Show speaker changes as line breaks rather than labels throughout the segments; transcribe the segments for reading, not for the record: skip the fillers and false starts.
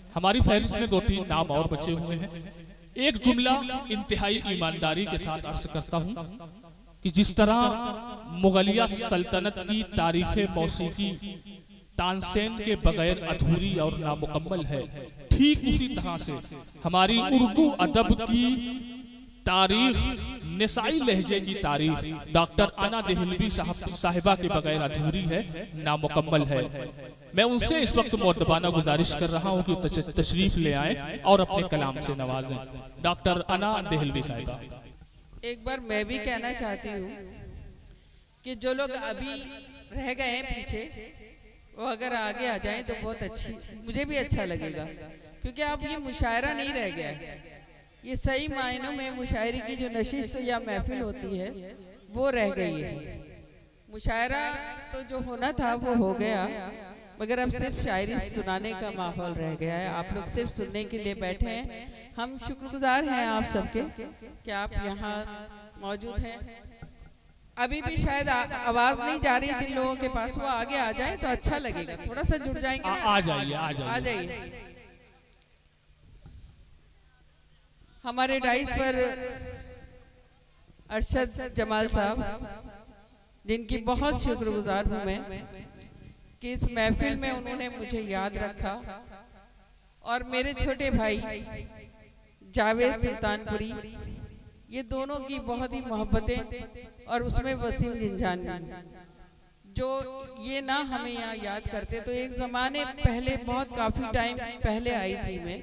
हमारी फहरिस्त में 2-3 नाम और बचे हुए हैं। एक जुमला इंतहाई ईमानदारी के साथ अर्ज करता हूँ कि जिस तरह मुगलिया सल्तनत की तारीख मौसीकी तानसेन के बगैर अधूरी और नामुकम्मल है, ठीक उसी तरह से हमारी उर्दू अदब की तारीख, निसाई लहजे की तारीख डॉक्टर अना देहलवी साहिबा के बगैर अधूरी है, नामुकम्मल है। मैं उनसे इस वक्त मुअद्दबाना गुजारिश कर रहा हूँ कि तशरीफ ले आए और अपने कलाम से नवाजें। डॉक्टर अना देहलवी साहिबा।
एक बार मैं भी कहना चाहती हूँ कि जो लोग अभी रह गए हैं पीछे, वो अगर आगे आ जाएं तो बहुत अच्छी, मुझे भी अच्छा लगेगा, क्योंकि अब ये मुशायरा नहीं रह गया है। ये सही मायनों में मुशायरे की जो नशिस्त या महफिल होती है वो रह गई है। मुशायरा तो जो होना था वो हो गया, मगर अब सिर्फ शायरी सुनाने का माहौल रह गया है। आप लोग सिर्फ सुनने के लिए बैठे हैं। हम शुक्रगुजार हैं आप सबके कि आप यहाँ मौजूद हैं। अभी भी शायद आवाज नहीं जा रही जिन लोगों के पास, वो आगे आ जाए तो अच्छा लगेगा। थोड़ा सा जुड़ जाएंगे ना।
आ जाइए, आ जाइए,
आ जाइए। हमारे डाइस पर अरशद जमाल साहब, जिनकी बहुत शुक्रगुजार हूँ मैं कि इस महफिल में उन्होंने मुझे याद रखा, और मेरे छोटे भाई जावेद सुल्तानपुरी, ये दोनों की बहुत ही मोहब्बतें, और उसमें वसीम जिंजान जो ये ना हमें यहाँ याद करते। तो एक ज़माने पहले, बहुत काफ़ी टाइम पहले आई थी मैं,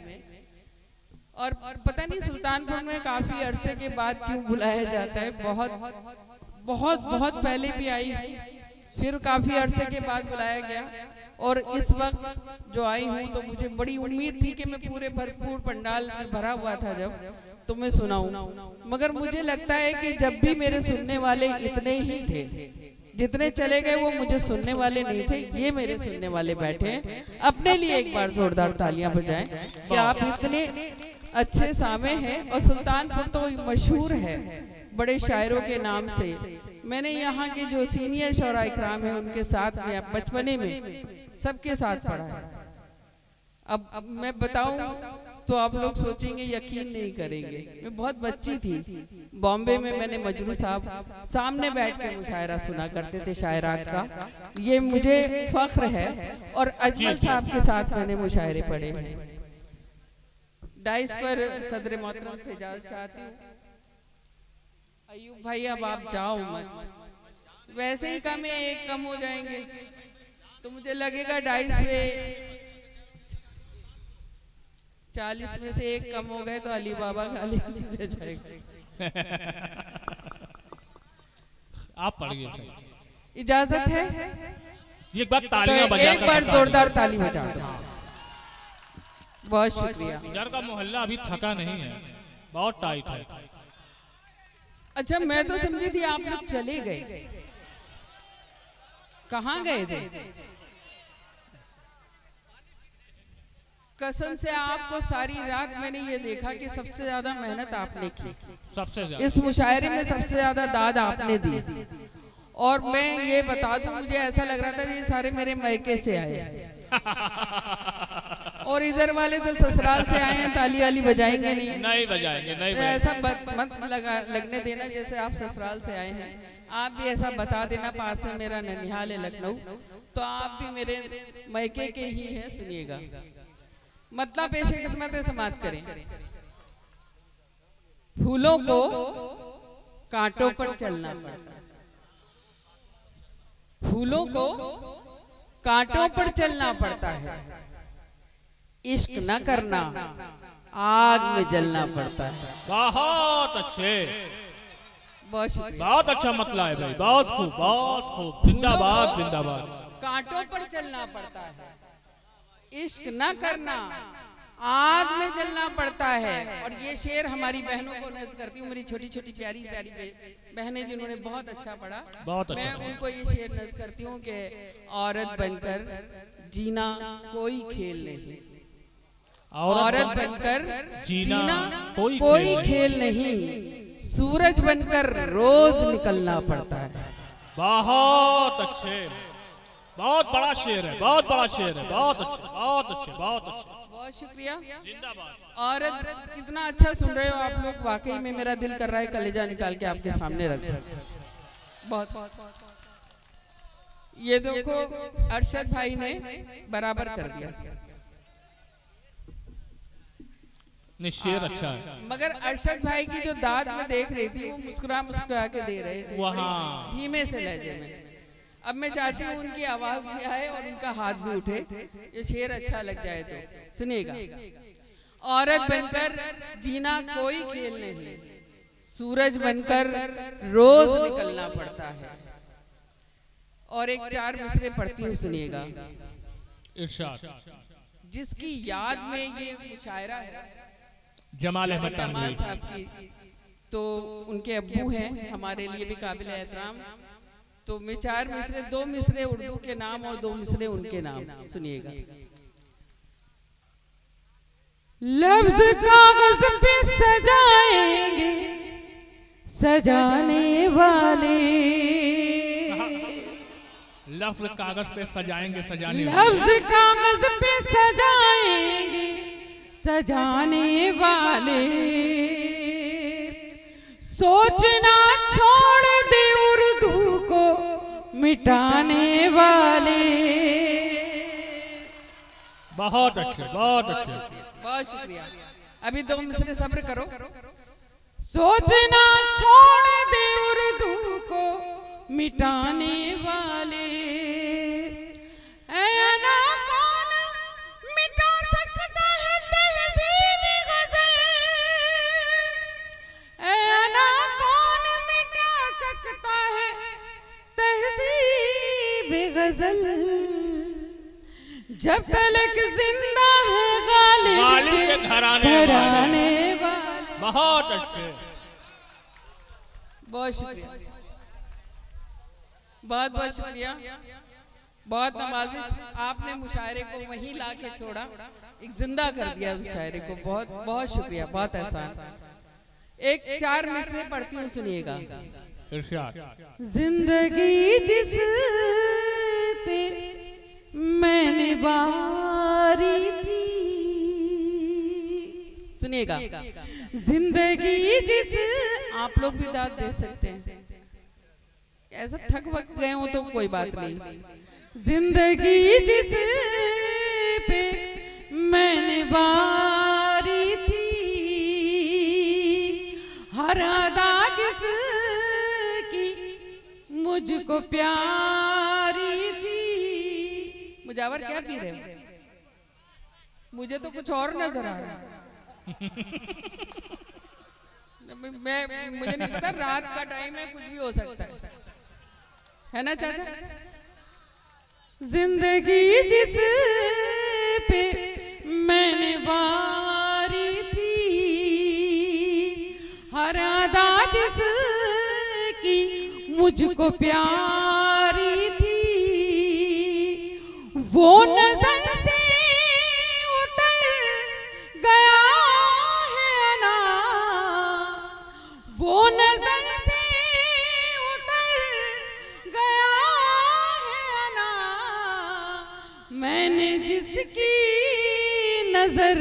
और पता नहीं सुल्तानपुर में काफ़ी अरसे के बाद क्यों बुलाया जाता है। बहुत बहुत बहुत पहले भी आई, फिर काफ़ी अरसे के बाद बुलाया गया, और इस वक्त जो आई हूँ तो मुझे बड़ी उम्मीद थी कि मैं पूरे भरपूर पंडाल में भरा हुआ था जब, तो मैं सुनाऊं। मगर मुझे लगता है कि जब भी मेरे सुनने वाले इतने ही थे, जितने चले गए वो मुझे सुनने वाले नहीं थे, ये मेरे सुनने वाले बैठे हैं। अपने लिए एक बार जोरदार तालियां बजाएं कि आप इतने अच्छे सामे हैं। और सुल्तानपुर तो मशहूर है बड़े शायरों के नाम से। मैंने यहाँ के जो सीनियर शौरा इकराम है उनके साथ में बचपने में सबके साथ पढ़ा है। अब मैं बताऊं तो आप लोग सोचेंगे, यकीन नहीं करेंगे। मैं बहुत बच्ची थी, बॉम्बे में मैंने मजरू साहब सामने बैठ के मुशायरा सुना करते थे शायरात का, ये मुझे फख्र है। और अजमल साहब के साथ मैंने मुशायरे पढ़े हैं। डाइस पर सदर मोहतरम से इजाजत चाहती हूँ। अयूब भाई अब आप जाओ मत, वैसे ही कम है, एक कम हो जाएंगे तो मुझे लगेगा डाइस पे 40 में से एक कम हो गए तो अली बाबा खाली रह जाएगा।
आप पढ़िए,
इजाजत है?
एक बार तालियां बजा,
एक बार जोरदार ताली बजा दो। बहुत शुक्रिया।
इधर का मोहल्ला अभी थका नहीं है, बहुत टाइट है।
अच्छा, मैं तो समझी थी आप लोग चले गए, कहाँ गए थे? कसम से आपको सारी रात मैंने ये देखा कि सबसे ज्यादा मेहनत आपने की,
सबसे ज्यादा
इस मुशायरे में सबसे ज्यादा दाद आपने दी। और मैं ये बता दूं, मुझे ऐसा लग रहा था ये सारे मेरे मैके से आए और इधर वाले तो ससुराल से आए हैं। ताली वाली बजाएंगे नहीं?
नहीं बजाएंगे, नहीं
तो ऐसा मत लगने देना जैसे आप ससुराल से आए हैं। आप भी ऐसा बता देना, पास में मेरा ननिहाल है लखनऊ, तो आप भी मेरे मैके के ही हैं। सुनिएगा, मतलब पेशे खिदमत समाप्त करें। फूलों को कांटों पर चलना पड़ता है, फूलों को कांटों पर चलना पड़ता है। इश्क न करना, आग में जलना पड़ता है।
बहुत अच्छे, बहुत अच्छा मतला है भाई, बहुत खूब, बहुत खूब। जिंदाबाद, जिंदाबाद।
कांटों पर चलना पड़ता है, इश्क न करना, आग में जलना पड़ता है। और ये शेर हमारी बहनों को नज़्म करती हूँ, मेरी छोटी छोटी प्यारी प्यारी बहनें जिन्होंने बहुत अच्छा पढ़ा, बहुत अच्छा। मैं उनको ये शेर नज़्म करती हूँ कि औरत बनकर जीना कोई खेल नहीं, औरत बनकर जीना कोई खेल नहीं, सूरज बनकर रोज निकलना पड़ता है।
बहुत अच्छे। बहुत बड़ा शेर है, बहुत बड़ा शेर है, बहुत अच्छे, बहुत अच्छे, बहुत अच्छे।
बहुत शुक्रिया।
जिंदाबाद।
और कितना अच्छा सुन रहे हो आप लोग, वाकई में मेरा दिल कर रहा है कलेजा निकाल के आपके सामने रख दूं। बहुत ये देखो अरशद भाई ने बराबर कर दिया।
नहीं, शेर अच्छा है।
मगर अरशद भाई की जो दाद में देख रही थी वो मुस्कुरा मुस्कुरा के दे रहे थे,
वहाँ
धीमे से लहजे में। अब मैं चाहती हूँ उनकी आवाज भी आए और उनका हाथ भी उठे, ये शेर अच्छा लग जाए तो सुनिएगा। औरत बनकर जीना कोई खेल नहीं, सूरज बनकर रोज निकलना पड़ता है। और एक 4 मिसरे पढ़ती हूँ, सुनिएगा।
इरशाद।
जिसकी याद में ये मुशायरा है
जमाल अहमद
जमाल साहब की, तो उनके अब्बू हैं, हमारे लिए भी काबिल एहतराम। तो मैं 4 मिसरे, 2 मिसरे उर्दू के नाम और 2 मिसरे उनके नाम, सुनिएगा। लफ्ज कागज पे सजाएंगे सजाने वाले,
लफ्ज कागज पे सजाएंगे सजाने वाले,
लफ्ज कागज पे सजाएंगे सजाने वाले, सोचना छोड़ दे उर्दू को मिटाने वाले।
बहुत अच्छे, बहुत अच्छे।
बहुत शुक्रिया। अभी 2 मिसरे सब्र करो। सोचना छोड़ दे उर्दू को मिटाने वाले, ऐ ना कौन मिटा सकता है तहज़ीब ग़ज़ल, ऐ ना कौन मिटा सकता है तहज़ीब ग़ज़ल, जब तलक जिंदा है गालिब के घराने वाले।
बहुत अच्छे।
बहुत शुक्रिया, बहुत बहुत शुक्रिया, बहुत नवाजिश। आपने मुशायरे को वहीं ला के छोड़ा, एक जिंदा कर दिया मुशायरे को। बहुत बहुत शुक्रिया, बहुत एहसान। एक 4 मिसरे पढ़ती हूँ, सुनिएगा। जिंदगी जिस पे मैंने बारी थी, सुनिएगा। जिंदगी जिस, आप लोग भी दाद दे सकते हैं, ऐसा थक वक गए हो तो कोई बात नहीं। जिंदगी जिस पे मैंने बारी थी, हर अदा जिस की मुझको प्यारी थी। मुजावर क्या पी रहे हो? मुझे तो कुछ और नजर आ रहा है। मुझे नहीं पता, रात का टाइम है, कुछ भी हो सकता है ना चाचा? जिंदगी जिस पे मैंने वारी थी, हर अदा जिस की मुझको प्यारी थी, वो नजर से उतर गया है ना, वो नजर से उतर गया है ना, मैंने जिसकी नजर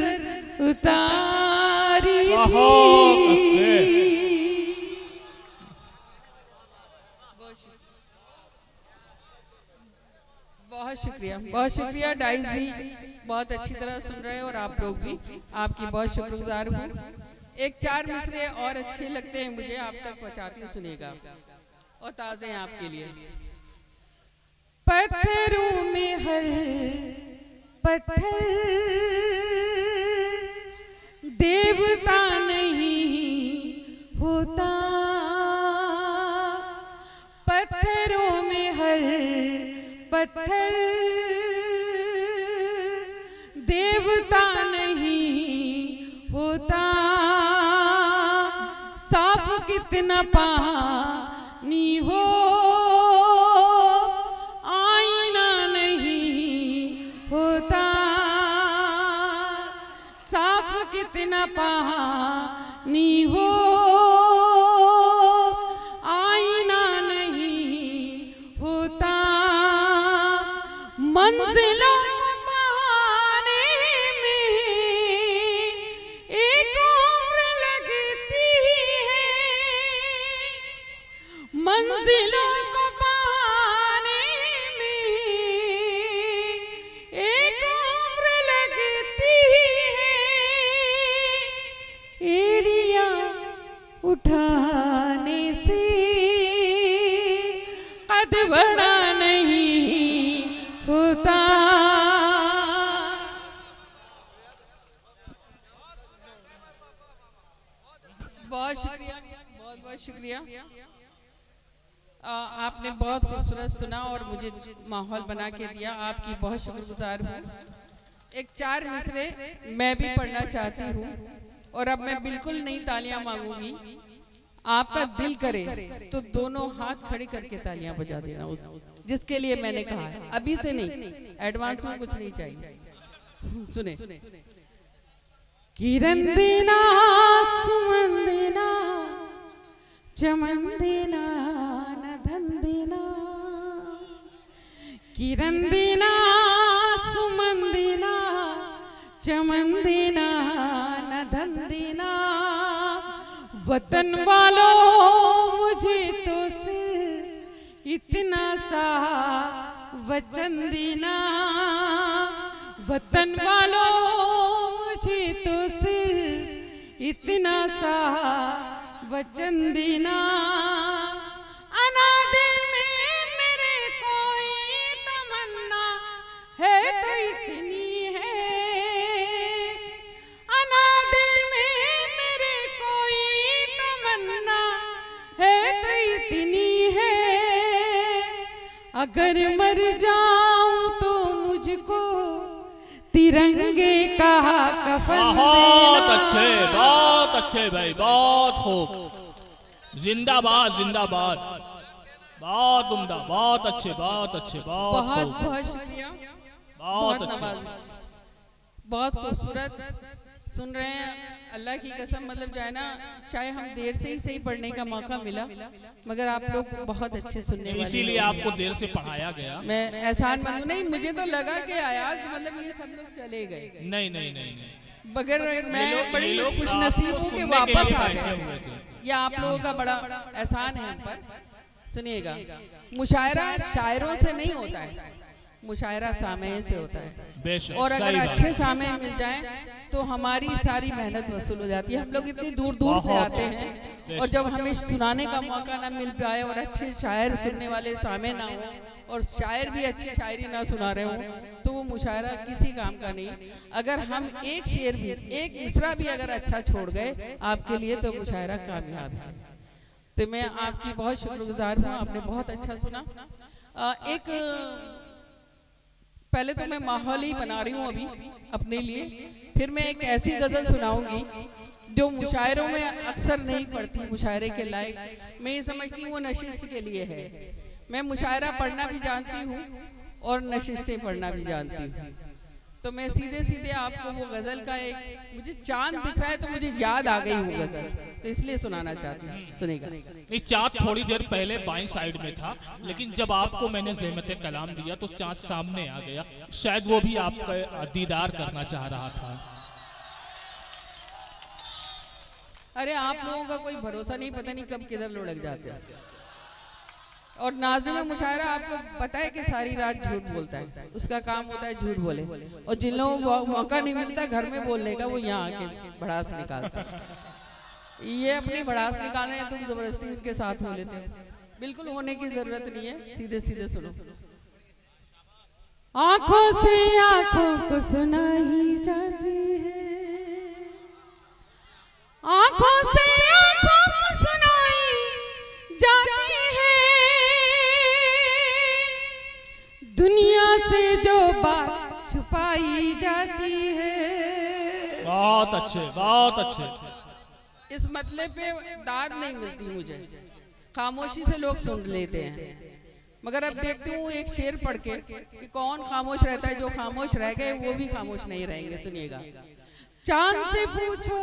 उतारी थी। बहुत शुक्रिया, बहुत शुक्रिया। डाइस भी बहुत अच्छी तरह सुन रहे हैं और आप लोग भी, आपकी बहुत शुक्रगुजार हूँ। एक 4 मिसरे और अच्छे लगते हैं मुझे, आप तक पहुँचाती हूँ, सुनिएगा। और ताज़े हैं आपके लिए। पत्थरों में हर पत्थर देवता नहीं होता, पत्थरों में हर पत्थर देवता नहीं होता, साफ कितना पानी हो आईना नहीं होता, साफ कितना पानी हो आईना नहीं होता, मंजिलों को पाने में एक उम्र लगती है, मंजिलों को पाने में एक उम्र लगती है, एड़ियां उठाने से कद बड़ा नहीं होता। बहुत शुक्रिया, बहुत बहुत शुक्रिया। आपने बहुत खूबसूरत सुना और मुझे माहौल बना के दिया, आपकी बहुत शुक्रगुजार हूँ। एक 4 मिसरे मैं भी पढ़ना चाहती हूँ और अब मैं बिल्कुल नहीं तालियां मांगूंगी, आपका दिल करे तो दोनों हाथ खड़े करके तालियां बजा देना जिसके लिए मैंने कहा है, अभी से नहीं, एडवांस में कुछ नहीं चाहिए। सुने। किरण देना सुमन देना चमन देना न धन देना, किरण देना सुमन देना चमन देना न धन देना, वतन वालों मुझे तो सिर्फ इतना सा वचन देना, वतन वालों मुझे तो सिर्फ इतना सा वचन देना, अनादिल में मेरे कोई तमन्ना है तो इतनी है, अनादिल में मेरे कोई तमन्ना है तो इतनी है, अगर मर जाऊं तो मुझको तिरंगे का कफन देना।
बहुत अच्छे भाई, बहुत खूब, जिंदाबाद जिंदाबाद, बहुत उम्दा, बहुत अच्छे, बहुत अच्छे,
बहुत बहुत शुक्रिया,
बहुत
नवाजिश, बहुत खूबसूरत सुन रहे हैं। अल्लाह की कसम, मतलब जो है ना, चाहे हम देर से ही सही पढ़ने का मौका मिला, मगर आप लोग बहुत अच्छे सुनने वाले,
इसीलिए आपको देर से पढ़ाया गया।
मैं एहसान मंद नहीं, मुझे तो लगा कि अयाज मतलब ये सब लोग चले गए।
नहीं नहीं नहीं नहीं,
मगर मैं बड़ी खुश नसीब हूँ कि वापस आ गए। ये आप लोगों का बड़ा एहसान है हम पर। सुनिएगा, मुशायरा शायरों से नहीं होता है, मुशायरा सामे से होता है, और अगर अच्छे सामे मिल जाएं तो हमारी सारी मेहनत वसूल हो जाती है। हम लोग इतनी दूर दूर से आते हैं और जब हमें सुनाने का मौका ना मिल पाए और अच्छे शायर सुनने वाले सामे ना हो और शायर भी अच्छी शायरी ना सुना रहे हो तो वो मुशायरा किसी काम का नहीं। अगर हम एक शेर भी, एक मिसरा भी अगर अच्छा छोड़ गए आपके लिए तो मुशायरा कामयाब है। तो मैं आपकी बहुत शुक्रगुजार हूँ, आपने बहुत अच्छा सुना। एक पहले तो मैं माहौल ही बना रही हूँ अभी अपने लिए, फिर मैं एक ऐसी गजल सुनाऊंगी जो मुशायरों में अक्सर नहीं पढ़ती, मुशायरे के लायक। मैं ये समझती हूँ वो नशिस्त के लिए है। मैं मुशायरा पढ़ना भी जानती हूँ और नशिस्तें पढ़ना भी जानती हूँ। तो मैं सीधे सीधे आपको वो गजल का एक, मुझे चांद दिख रहा है तो मुझे याद आ गई वो गजल, तो इसलिए सुनाना चाहती हूँ। सुनेगा।
ये चाँद थोड़ी देर पहले बाईं साइड में था, लेकिन जब आपको मैंने ज़हमत कलाम दिया तो चाँद सामने आ गया। शायद वो भी आपका दीदार करना चाह रहा था।
अरे आप लोगों का कोई भरोसा नहीं, पता नहीं कब किधर लुढ़क जाते हैं। और नाज़िम मुशायरा आपको पता है कि सारी रात झूठ बोलता है, उसका काम होता है झूठ बोले, और जिन लोगों को मौका नहीं मिलता घर में बोलने का वो यहाँ आके भड़ास निकालते हैं। ये अपनी भड़ास निकालने तुम जबरदस्ती उनके साथ हो लेते हो, बिल्कुल होने की जरूरत नहीं है। सीधे सीधे सुनो। आंखों से आंखों को सुनाई जाती है, आंखों से आंखों को सुनाई जाती है, दुनिया से जो बात छुपाई जाती है।
बहुत अच्छे, बहुत अच्छे।
इस मतलब पे दाद नहीं मिलती मुझे, खामोशी से लोग सुन लेते हैं, मगर अब देखती हूँ एक शेर पढ़ के कि कौन खामोश रहता है, जो खामोश रह गए वो भी खामोश नहीं रहेंगे। सुनिएगा। चांद से पूछो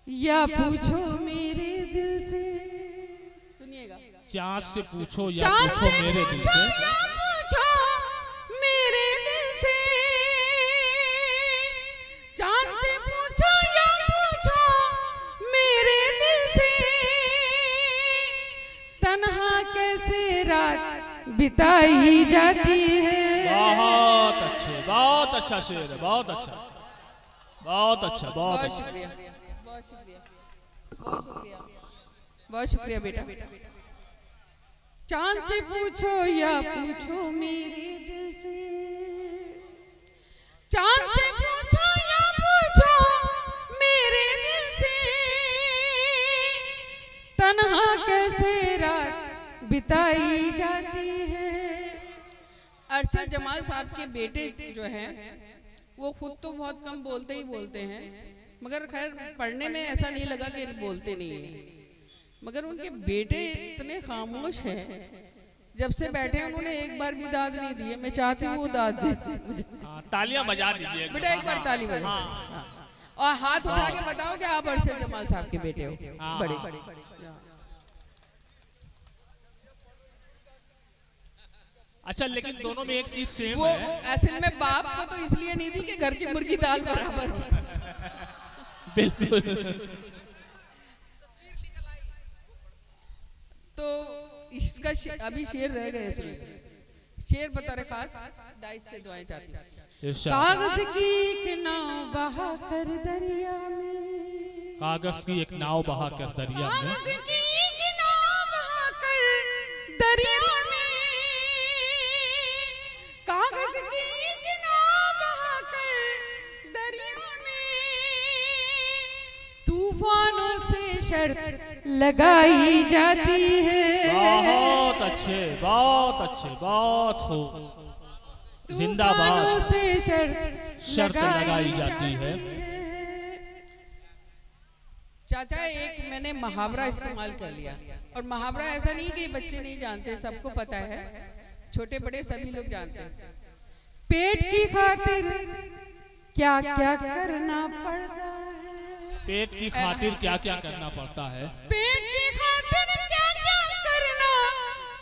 या पूछो मेरे दिल से, सुनिएगा।
चाँद से पूछो या पूछो मेरे दिल से,
या पूछो बिताई जाती है।
बहुत अच्छा शेर है, बहुत अच्छा, बहुत अच्छा, बहुत
बहुत
अच्छा।
शुक्रिया, बहुत शुक्रिया, बहुत शुक्रिया, बहुत शुक्रिया बेटा। चांद से पूछो या पूछो मेरे दिल से, चांद से पूछो या पूछो मेरे दिल से, तन्हा कैसे रात बिताई जाती है। अरशद जमाल साहब के बेटे जो हैं वो खुद तो बहुत कम बोलते ही बोलते हैं, मगर खैर पढ़ने में ऐसा नहीं लगा कि बोलते नहीं है, मगर उनके बेटे इतने खामोश हैं। जब से बैठे उन्होंने एक बार भी दाद नहीं दी है। मैं चाहती हूँ वो दाद दे मुझे।
तालियां बजा दीजिए
बेटा एक बार ताली बजा। हाँ। और हाथ उठा के बताओ कि आप अरशद जमाल साहब के बेटे हो। बड़े
अच्छा, लेकिन दोनों में एक चीज सेम
वो
है।
असल में बाप को तो इसलिए नहीं थी कि घर की मुर्गी दाल बराबर हो।
बिल्कुल।
तो इसका अभी शेर रह गए इसमें। शेर बतौर खास डाइस से दुआएं चाहती हूं। कागज की एक नाव बहा कर दरिया में,
कागज की एक नाव बहा कर दरिया में,
कागज की एक नाव बहा कर दरिया में, कागज की एक नाव बहा कर दरिया में, तूफानों से शर्त लगाई जाती है।
बहुत अच्छे, बहुत अच्छे, बहुत खूब। जिंदाबाद।
से शर्त
लगाई जाती है।
चाचा एक मैंने मुहावरा इस्तेमाल कर लिया, और मुहावरा ऐसा नहीं कि बच्चे नहीं जानते, सबको पता है, छोटे बड़े सभी लोग जानते हैं। पेट की खातिर क्या क्या करना पड़ता है,
पेट की खातिर क्या क्या करना पड़ता है,
पेट की खातिर क्या क्या करना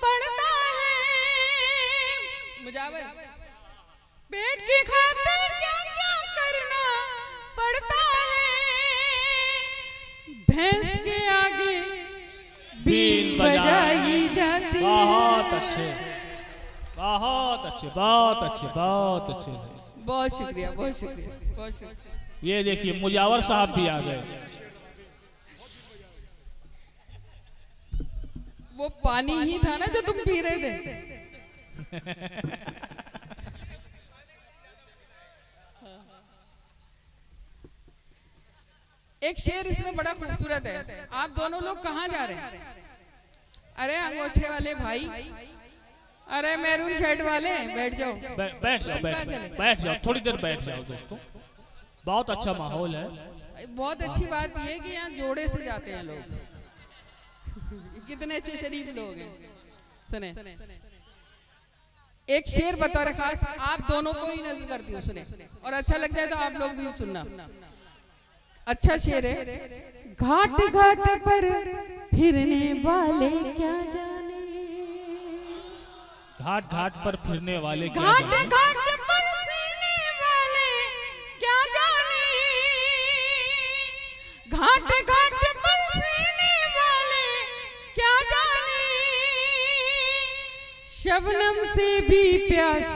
पड़ता है। मुजावर, पेट की खातिर क्या क्या करना पड़ता है, भैंस के आगे बीन बजाई जाती है।
बहुत अच्छे, बहुत अच्छे, बहुत अच्छे, बहुत अच्छे।
बहुत शुक्रिया, बहुत शुक्रिया, बहुत शुक्रिया।
ये देखिए मुजावर साहब भी आ गए।
वो पानी ही था ना जो तुम पी रहे थे। एक शेर इसमें बड़ा खूबसूरत है। आप दोनों लोग कहाँ जा रहे हैं? अरे अंगोछे वाले भाई, अरे मैरून शर्ट वाले, बैठ जाओ,
बैठ जाओ, बैठ जाओ, थोड़ी देर बैठ जाओ दोस्तों। बहुत अच्छा माहौल है।
बहुत अच्छी बात यह है कि यहाँ जोड़े से जाते हैं लोग। कितने अच्छे शरीफ लोग हैं। सुने एक शेर बतौर खास आप दोनों को ही नजर करती हूँ, सुने, और अच्छा लग जाए तो आप लोग भी सुनना। अच्छा शेर है। घाट घाट पर फिरने वाले क्या जाने,
घाट घाट पर फिरने वाले क्या
घाट
जाने,
घाट पर फिरने वाले क्या जाने, घाट घाट पर फिरने वाले क्या जाने, शबनम से भी प्यास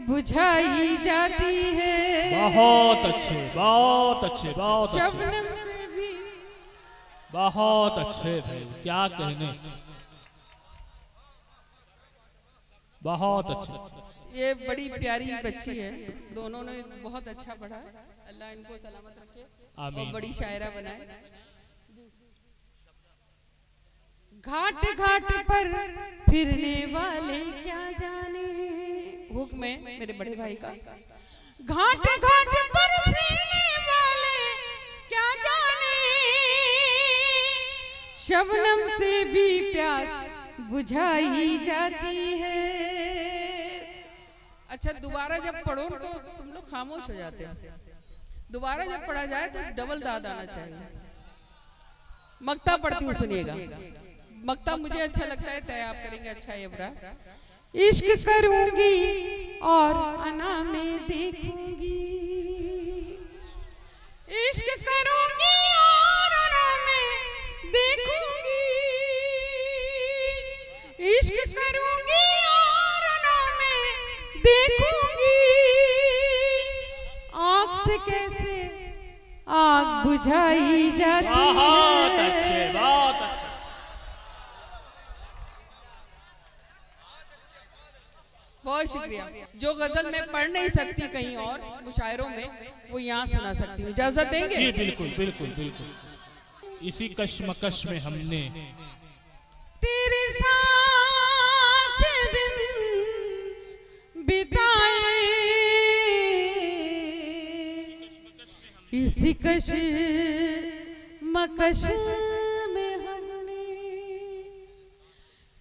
बुझाई जाती है।
बहुत अच्छे, बहुत अच्छे, बहुत अच्छे,
शबनम से भी
बहुत अच्छे भाई, क्या कहने, बहुत अच्छे।
ये बड़ी प्यारी बच्ची है, दोनों ने बहुत अच्छा पढ़ा। अल्लाह इनको सलामत रखे और बड़ी शायरा बनाए। घाट घाट पर फिरने वाले क्या जाने, हुक्म है मेरे बड़े भाई का। घाट घाट पर फिरने वाले क्या जाने, शबनम से भी प्यास बुझाई जाती है। अच्छा, दोबारा जब पढ़ो तो तुम लोग खामोश हो जाते हो। दोबारा जब पढ़ा जाए तो डबल दाद आना चाहिए। मक्ता पढ़ती हूँ, सुनिएगा। मक्ता मुझे अच्छा लगता है, तय आप करेंगे अच्छा या बुरा। इश्क करूंगी और अना में देखूंगी, इश्क करूंगी और अना में देखूंगी, इश्क करूंगी और बुझाई जाती
बहुत
है।
अच्छे, बहुत अच्छे।
बहुत शुक्रिया। जो गजल मैं पढ़ नहीं सकती कहीं और मुशायरों में, वो यहाँ सुना सकती हूँ। इजाजत देंगे?
जी बिल्कुल बिल्कुल बिल्कुल। इसी कश्मकश में हमने
तेरे साथ दिन बिताए, इसी कश मकश में हमने,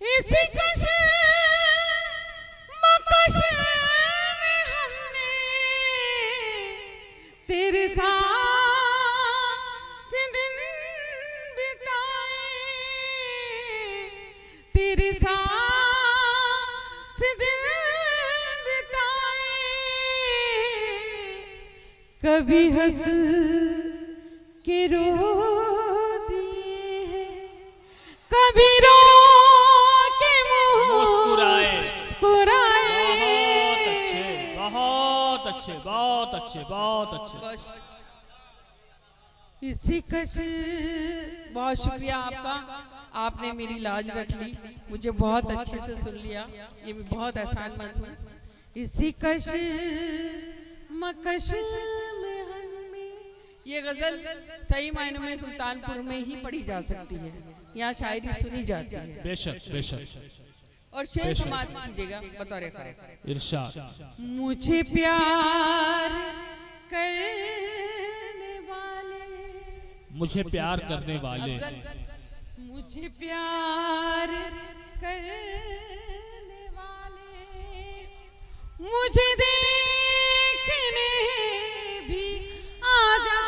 इसी कश मकश में हमने तेरे साथ दिन बिताए, तेरे साथ दिन बिताए। कभी हंस के रो दिए हैं, कभी रो के
मुस्कुराए।
मुस्कुराए।
बहुत अच्छे, बहुत अच्छे, बहुत अच्छे, बहुत अच्छे।
इसी कश। बहुत शुक्रिया आपका, आपने मेरी लाज रख ली, मुझे बहुत अच्छे से सुन लिया, ये मैं बहुत एहसानमंद हूँ। इसी कश मकश में हमने, ये गजल सही मायनों में सुल्तानपुर में ही पढ़ी जा सकती है, यहाँ शायरी सुनी जाती है।
बेशक बेशक।
और शेर समाप्त कीजिएगा बतौर खास।
इरशाद।
मुझे प्यार करने वाले,
मुझे प्यार करने वाले,
मुझे प्यार करने वाले, मुझे देखने भी आ जा,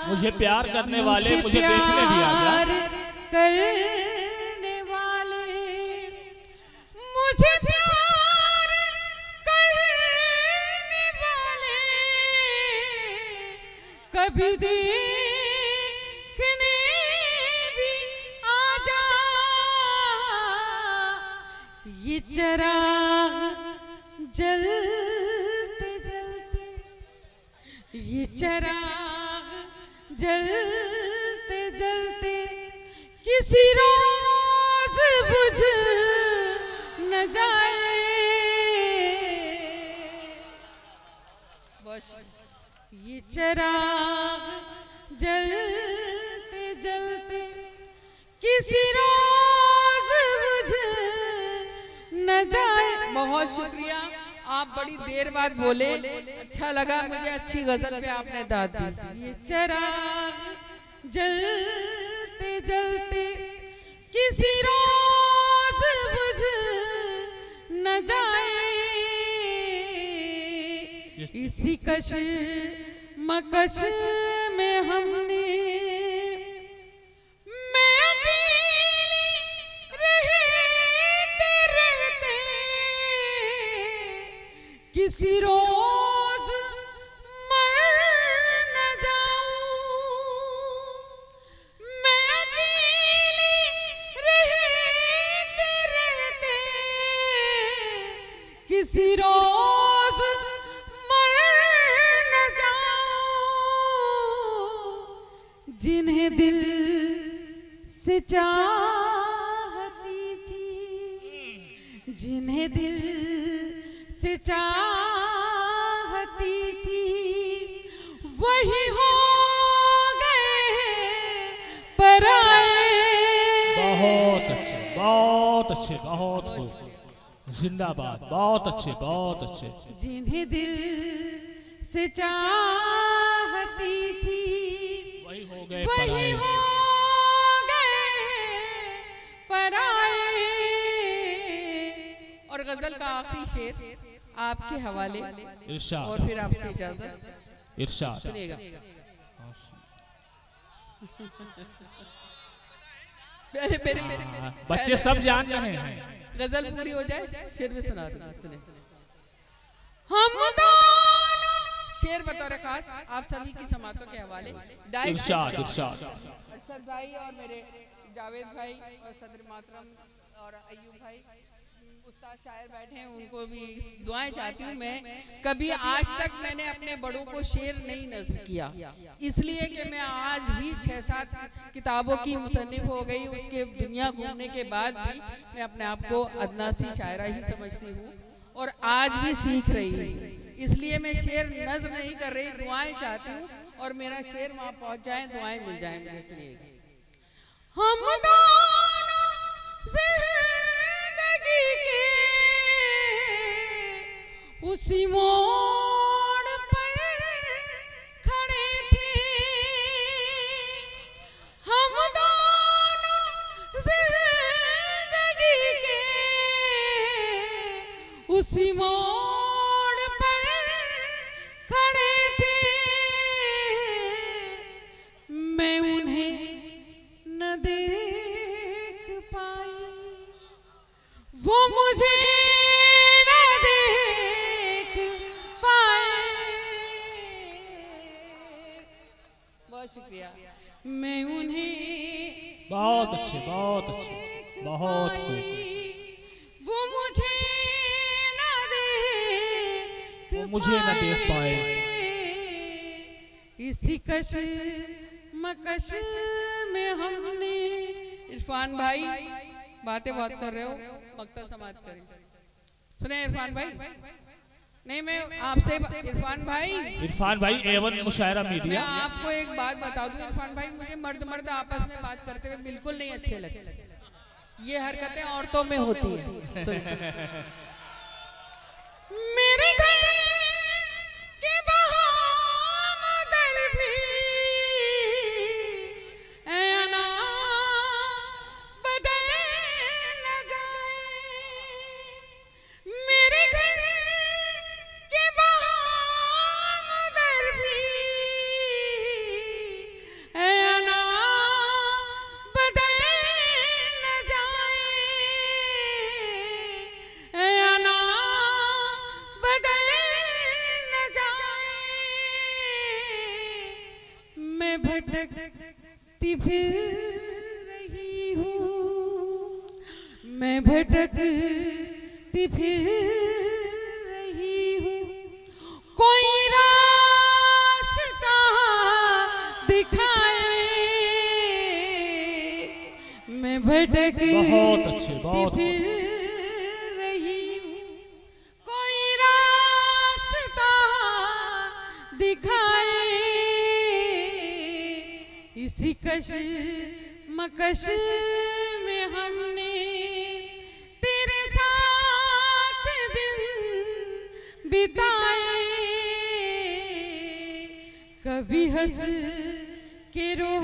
मुझे प्यार करने वाले, मुझे देखने भी आ जा।
करने वाले, मुझे प्यार करने वाले, कभी देखने भी आ जा। ये चिराग जलते जलते, ये चिराग जलते जलते किसी रोज बुझ न जाए। बस ये चिराग जलते जलते किसी रोज बुझ न जाए। बहुत शुक्रिया, आप बड़ी देर बाद बोले, अच्छा लगा मुझे, अच्छी गजल पे आपने दाद दी। ये चिराग जलते जलते किसी रोज बुझ न जाए, इसी कश मकश में हमने, मैं अकेली रहते रहते किसी रोज मर न जाऊं, मैं अकेली रहते रहते किसी रोज मर न जाऊं। जिन्हें दिल से चाहती थी, जिन्हें दिल से चाहती थी, वही हो गए पराए।
बहुत अच्छे, बहुत अच्छे, बहुत खूब। जिंदाबाद, बहुत अच्छे, बहुत अच्छे।
जिन्हें दिल से चाहती थी,
वही हो गए
वही
पराए।
हो गए पराए। और गजल का आखिरी शेर आपके हवाले,
इरशाद।
और फिर आपसे इजाजत।
इरशाद।
सुनिएगा। मेरे
बच्चे सब जान रहे हैं।
गजल पूरी हो जाए फिर भी सुना दूंगा। सुने। हम दोनों, शेर बतौर खास आप सभी की समातों के हवाले।
इरशाद, इरशाद।
अरशद भाई और मेरे जावेद भाई और सदर मातरम और अय्यूब भाई, उस्ताद शायर बैठे हैं, उनको भी दुआएं चाहती हूँ मैं। कभी आज तक मैंने अपने बड़ों को शेर नहीं नज़्म किया, इसलिए कि मैं आज भी 6-7 किताबों की मुसन्निफ हो गई। उसके दुनिया घूमने के बाद भी मैं अपने आप को अदना सी शायरा ही समझती हूँ और आज भी सीख रही हूँ। इसलिए मैं शेर नज़्म नहीं कर रही, दुआएं चाहती हूँ और मेरा शेर वहाँ पहुँच जाए, दुआएं मिल जाए मुझे। सुनिएगा। हम दोनों जिंदगी के उसी मोड़ पर खड़े थे, हम दोनों जिंदगी के उसी मोड़ पर खड़े थे। मैं उन्हें न देख पाई, वो मुझे न देख पाए। बहुत शुक्रिया। मैं उन्हें
बहुत अच्छे, बहुत अच्छे, बहुत खूब।
वो मुझे
मुझे न देख पाए।
इसी कश मकश में हमने। इरफान भाई बातें बहुत कर रहे हो, मक्ता समाज करें। सुने इरफान भाई, नहीं मैं आपसे इरफान भाई
एवन मुशायरा
मैं
मीडिया।
आपको एक बात बता दूं इरफान भाई, मुझे मर्द आपस में बात करते हुए बिल्कुल नहीं अच्छे लगते। ये हरकतें औरतों में होती है। मेरे घर के बहामदर भी ऐना बदल न जाए। मेरे घर के बहामदर भी ऐना बदल न जाए। ऐना बदल न जाए। मैं भटकती फिर रही हूँ, मैं भटकती फिर रही हूँ। कोई रास्ता दिखाए। मैं भटकती
बहुत अच्छे, बहुत
फिर रही हूँ। कोई रास्ता दिखाए। इसी कश मकश में हमने तेरे साथ दिन बिताए। कभी हंस के रो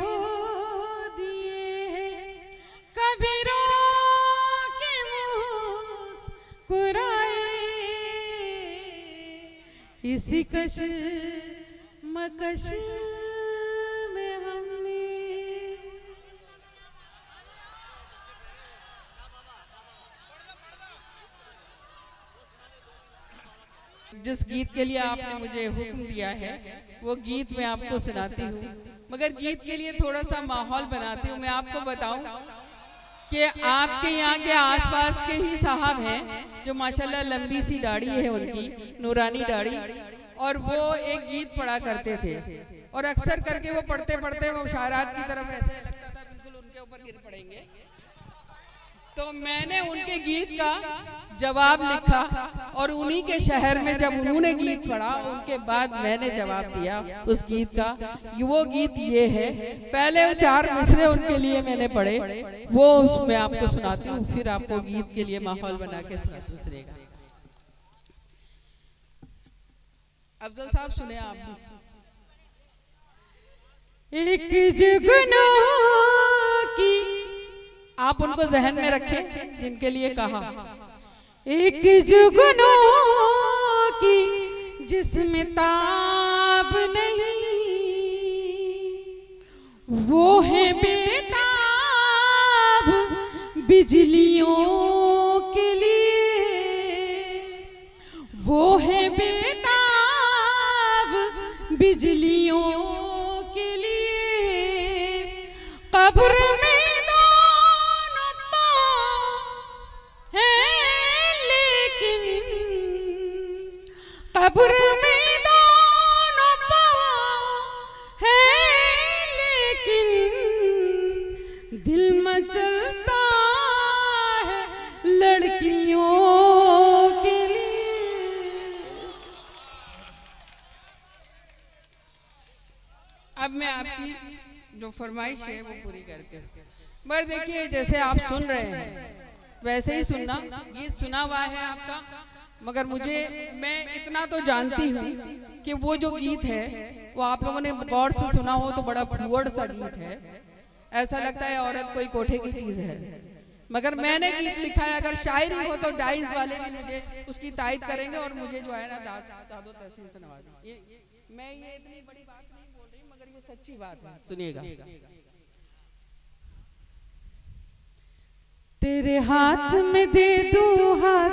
दिए, कभी रो के मुस्कुराए। इसी कश मकश में हमने। जिस गीत के लिए आपने मुझे हुक्म दिया है वो गीत मैं आपको सुनाती हूँ, मगर गीत के लिए थोड़ा सा माहौल बनाती हूँ। मैं आपको बताऊं कि आपके यहाँ के आसपास के ही साहब हैं जो माशाल्लाह लंबी सी दाढ़ी है उनकी, नूरानी दाढ़ी, और वो एक गीत पढ़ा करते थे और अक्सर करके वो पढ़ते पढ़ते वो शायरात की तरफ ऐसे लगता था बिल्कुल उनके ऊपर गिर पड़ेंगे। तो मैंने उनके गीत का जवाब लिखा और उन्हीं के शहर में जब उन्होंने गीत पढ़ा उनके बाद मैंने जवाब दिया उस गीत का। वो गीत ये है, पहले 4 मिसरे उनके लिए मैंने पढ़े, वो मैं आपको सुनाती हूँ, फिर आपको गीत के लिए माहौल बना के सुनेगा। अफजल साहब सुने आप भी। एक जुगनू की, आप उनको जहन में रखें जिनके लिए कहा। एक जुगनू की जिसमें ताब नहीं, वो है बेताब बिजलियों के लिए। वो है बेताब बिजलियों के लिए। कब्र में दोनों पाँव है कब्र में दोनों पाँव है, लेकिन दिल मचलता है लड़कियों के लिए। अब मैं आपकी जो फरमाइश है वो पूरी करती हूँ। पर देखिए, जैसे आप सुन रहे हैं वैसे ही सुनना, गीत सुना हुआ है आपका, मगर मैं इतना तो जानती हूँ कि वो जो गीत है वो आप लोगों ने गौर से सुना हो तो बड़ा फूहड़ सा गीत है, ऐसा लगता है औरत कोई कोठे की चीज है। मगर मैंने गीत लिखा है, अगर शायरी हो तो डाइस वाले भी मुझे उसकी तायद करेंगे और मुझे जो है ना दादो तहसीन से नवाजेंगे। मैं ये इतनी बड़ी बात नहीं बोल रही, मगर ये सच्ची बात है, सुनिएगा। तेरे हाथ में दे दूं हाथ,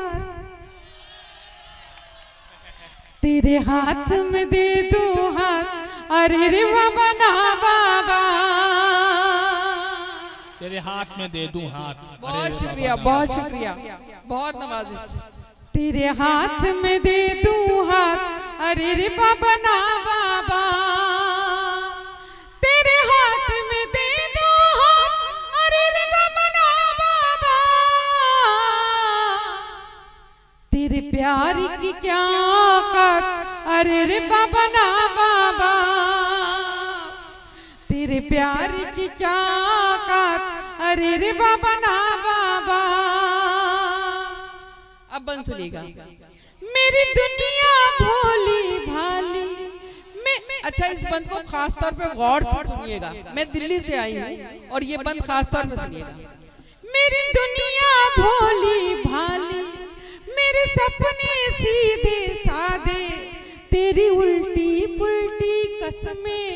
तेरे हाथ में दे दूं हाथ, अरे रे बाबा ना बाबा,
तेरे हाथ में दे दूं हाथ।
बहुत शुक्रिया, बहुत शुक्रिया, बहुत नवाजिश। तेरे हाथ में दे दूं हाथ, अरे रे बाबा ना बाबा, तेरे हाथ में दे दूं हाथ, अरे रे बाबा ना बाबा, तेरे प्यार की क्या औकात, अरे रे बाबा ना बाबा, तेरे प्यार की क्या औकात, अरे रे बाबा ना बाबा। अब बन सुनिएगा। मेरी दुनिया भोली भाली में, अच्छा इस बंद को खास तौर पे गौर से सुनिएगा, मैं दिल्ली से आई हूँ और ये बंद खास तौर पे सुनिएगा। मेरी दुनिया भोली भाली, मेरे सपने सीधे साधे, तेरी उल्टी पुल्टी कसमें,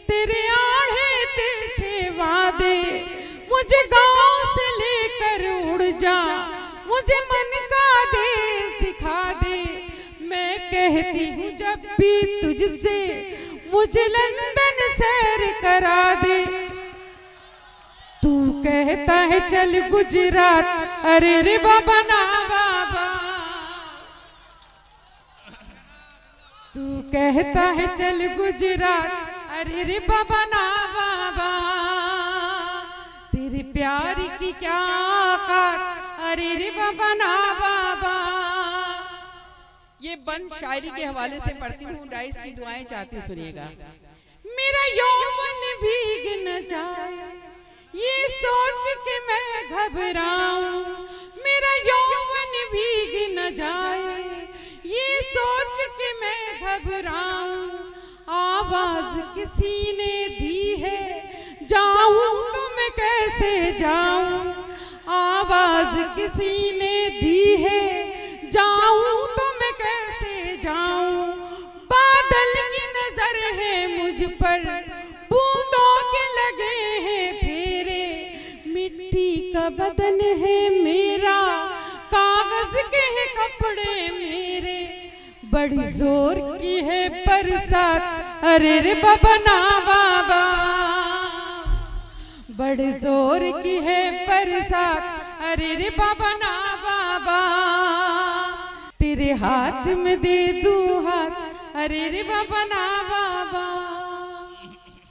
तेरे आड़े तिरछे वादे, मुझे गांव से लेकर उड़ जा, मुझे मन का देश दिखा दे, मैं कहती हूँ जब भी तुझसे, मुझे लंदन सैर करा दे। तू कहता है चल गुजरात, अरे रे बाबा ना बाबा, तू कहता है चल गुजरात, अरे रे बाबा ना बाबा, तेरे प्यार की क्या औकात, अरे रे बाबा ना बाबा। ये बंद शायरी के हवाले से पढ़ती हूँ, डाइस की दुआएं चाहती, सुनिएगा। मेरा यौवन भीग न जाए ये सोच के मैं घबराऊं, मेरा यौवन भीग न जाए ये सोच के मैं घबराऊं, आवाज किसी ने दी है जाऊं तो मैं कैसे जाऊं, आवाज किसी ने दी है जाऊं तो मैं कैसे जाऊं, बादल की नजर है मुझ पर, बूंदों के लगे हैं फेरे, मिट्टी का बदन है मेरा, कागज के हैं कपड़े मेरे, बड़ी जोर की है बरसात, अरे रे बाबा ना बाबा, बड़े जोर की है बरसात, अरे रे बाबा ना बाबा, तेरे हाथ में दे दूं हाथ, अरे रे बाबा ना बाबा।